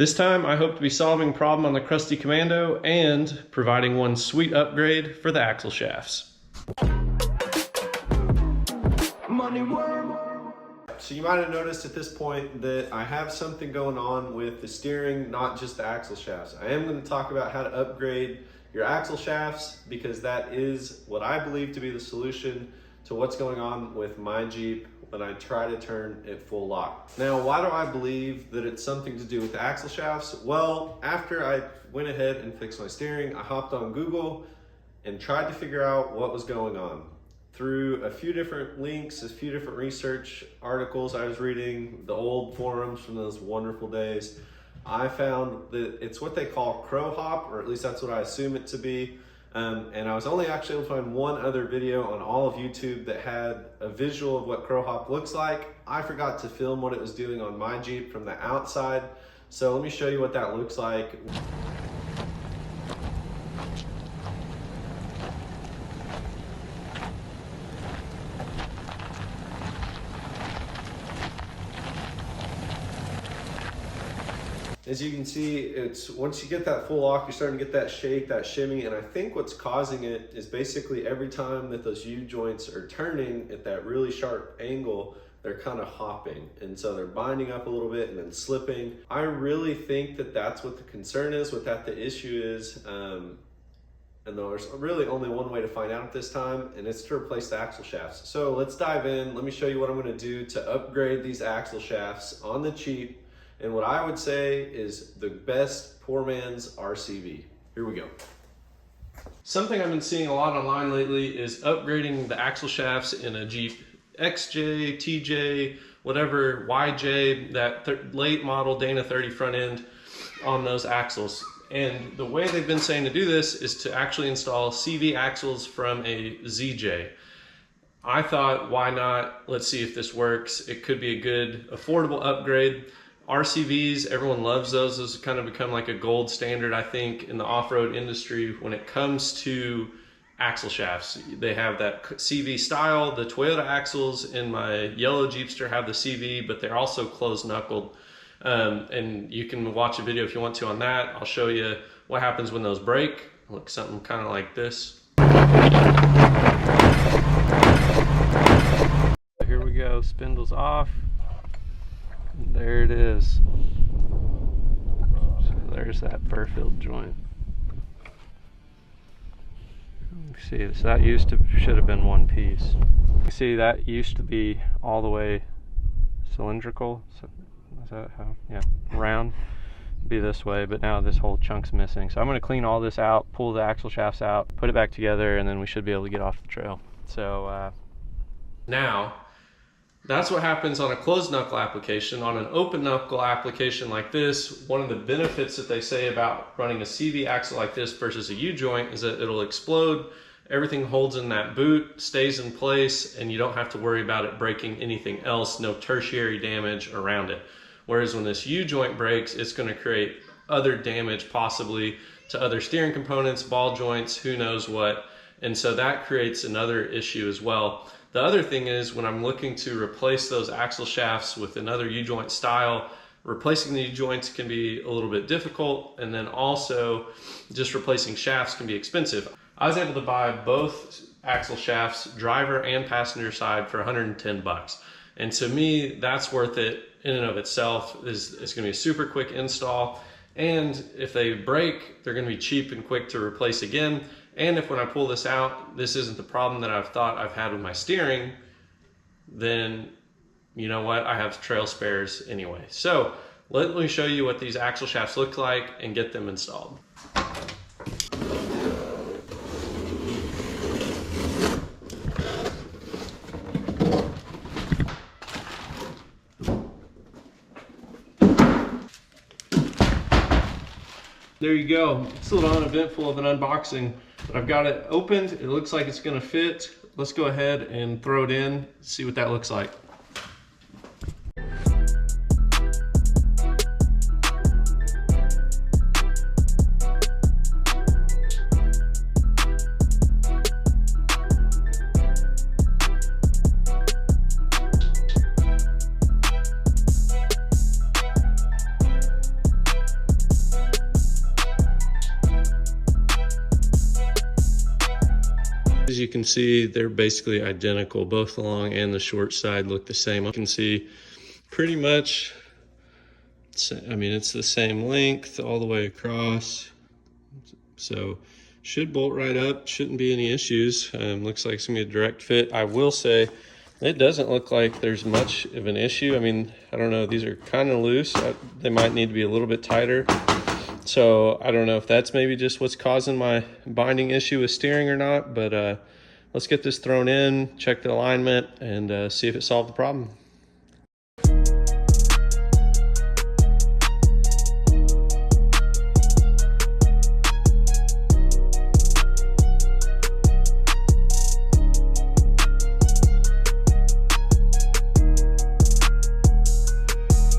This time I hope to be solving a problem on the Crusty Commando and providing one sweet upgrade for the axle shafts. So you might have noticed at this point that I have something going on with the steering, not just the axle shafts. I am going to talk about how to upgrade your axle shafts because that is what I believe to be the solution to what's going on with my Jeep when I try to turn at full lock. Now, why do I believe that it's something to do with the axle shafts? Well, after I went ahead and fixed my steering, I hopped on Google and tried to figure out what was going on. Through a few different links, a few different research articles I was reading, the old forums from those wonderful days, I found that it's what they call crow hop, or at least that's what I assume it to be. And I was only actually able to find one other video on all of YouTube that had a visual of what crow hop looks like. I forgot to film what it was doing on my Jeep from the outside. So let me show you what that looks like. As you can see, it's once you get that full lock, you're starting to get that shake, that shimmy, and I think what's causing it is basically every time that those U-joints are turning at that really sharp angle, they're kind of hopping, and so they're binding up a little bit and then slipping. I really think that that's what the concern is, what that the issue is, and there's really only one way to find out at this time, and it's to replace the axle shafts. So let's dive in. Let me show you what I'm going to do to upgrade these axle shafts on the cheap. And what I would say is the best poor man's RCV. Here we go. Something I've been seeing a lot online lately is upgrading the axle shafts in a Jeep XJ, TJ, whatever, YJ, that late model Dana 30 front end on those axles. And the way they've been saying to do this is to actually install CV axles from a ZJ. I thought, why not? Let's see if this works. It could be a good, affordable upgrade. RCVs, everyone loves those. Those have kind of become like a gold standard, I think, in the off-road industry when it comes to axle shafts. They have that CV style. The Toyota axles in my yellow Jeepster have the CV, but they're also closed knuckled. And you can watch a video if you want to on that. I'll show you what happens when those break. Look, something kind of like this. Here we go, spindles off. There it is. So there's that burr-filled joint. See, so that should have been one piece. You see, that used to be all the way cylindrical. So is that how? Yeah, round. Be this way, but now this whole chunk's missing. So I'm going to clean all this out, pull the axle shafts out, put it back together, and then we should be able to get off the trail. So now, that's what happens on a closed knuckle application. On an open knuckle application like this, one of the benefits that they say about running a CV axle like this versus a U-joint is that it'll explode. Everything holds in that boot, stays in place, and you don't have to worry about it breaking anything else, no tertiary damage around it. Whereas when this U-joint breaks, it's going to create other damage possibly to other steering components, ball joints, who knows what. And so that creates another issue as well. The other thing is when I'm looking to replace those axle shafts with another U-joint style, replacing the U-joints can be a little bit difficult, and then also just replacing shafts can be expensive. I was able to buy both axle shafts, driver and passenger side, for 110 bucks. And to me, that's worth it in and of itself. It's going to be a super quick install. And if they break, they're going to be cheap and quick to replace again. And if when I pull this out, this isn't the problem that I've thought I've had with my steering, then you know what? I have trail spares anyway. So let me show you what these axle shafts look like and get them installed. There you go. It's a little uneventful of an unboxing, but I've got it opened. It looks like it's gonna fit. Let's go ahead and throw it in, see what that looks like. can see, they're basically identical. Both the long and the short side look the same. You can see pretty much, I mean, it's the same length all the way across. So should bolt right up, shouldn't be any issues. Looks like it's gonna be a direct fit. I will say, it doesn't look like there's much of an issue. I mean, I don't know, these are kind of loose. They might need to be a little bit tighter. So I don't know if that's maybe just what's causing my binding issue with steering or not, but let's get this thrown in, check the alignment, and see if it solved the problem.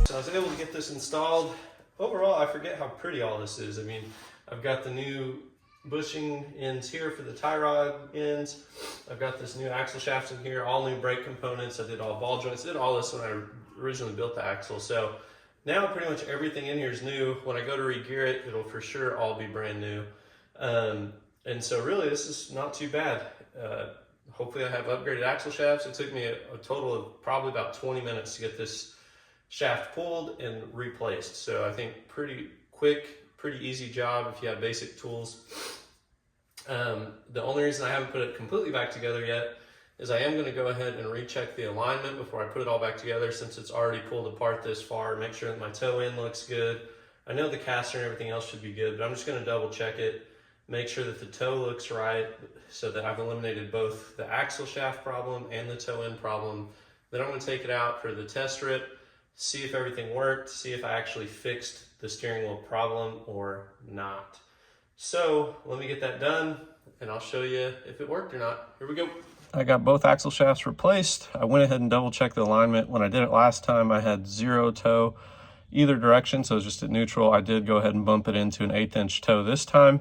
So I was able to get this installed. Overall, I forget how pretty all this is. I mean, I've got the new bushing ends here for the tie rod ends. I've got this new axle shaft in here, all new brake components. I did all ball joints, did all this when I originally built the axle. So now pretty much everything in here is new. When I go to re-gear it, it'll for sure all be brand new. And so really, this is not too bad. Hopefully I have upgraded axle shafts. It took me a total of probably about 20 minutes to get this shaft pulled and replaced. So I think pretty quick, pretty easy job if you have basic tools. The only reason I haven't put it completely back together yet is I am going to go ahead and recheck the alignment before I put it all back together, since it's already pulled apart this far. Make sure that my toe end looks good. I know the caster and everything else should be good, but I'm just going to double check it, make sure that the toe looks right, so that I've eliminated both the axle shaft problem and the toe end problem. Then I'm going to take it out for the test rip, see if everything worked, see if I actually fixed the steering wheel problem or not. So let me get that done and I'll show you if it worked or not. Here we go. I got both axle shafts replaced. I went ahead and double checked the alignment. When I did it last time, I had 0 toe either direction, so it was just at neutral. I did go ahead and bump it into an 1/8 inch toe this time.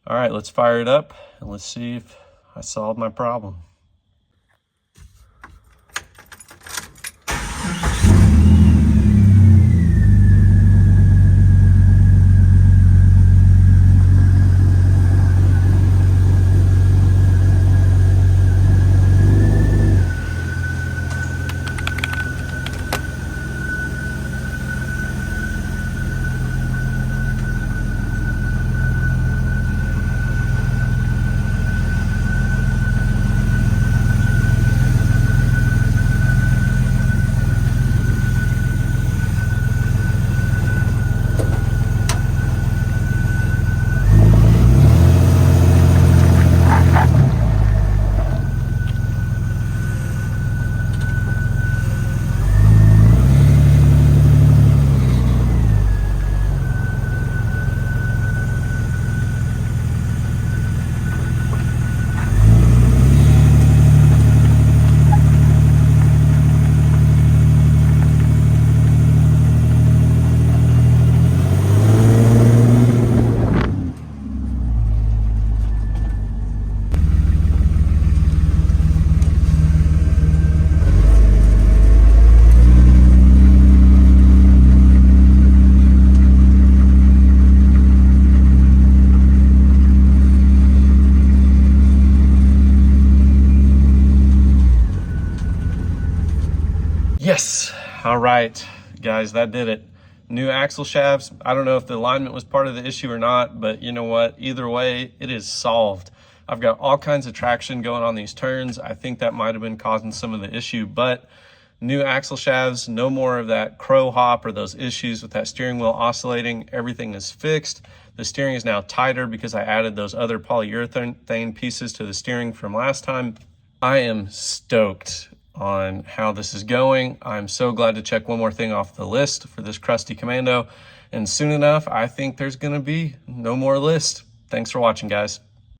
All right, let's fire it up and let's see if I solved my problem. Yes, all right, guys, that did it. New axle shafts. I don't know if the alignment was part of the issue or not, but you know what? Either way, it is solved. I've got all kinds of traction going on these turns. I think that might have been causing some of the issue, but new axle shafts, no more of that crow hop or those issues with that steering wheel oscillating. Everything is fixed. The steering is now tighter because I added those other polyurethane pieces to the steering from last time. I am stoked on how this is going. I'm so glad to check one more thing off the list for this crusty Commando. And soon enough, I think there's gonna be no more list. Thanks for watching, guys.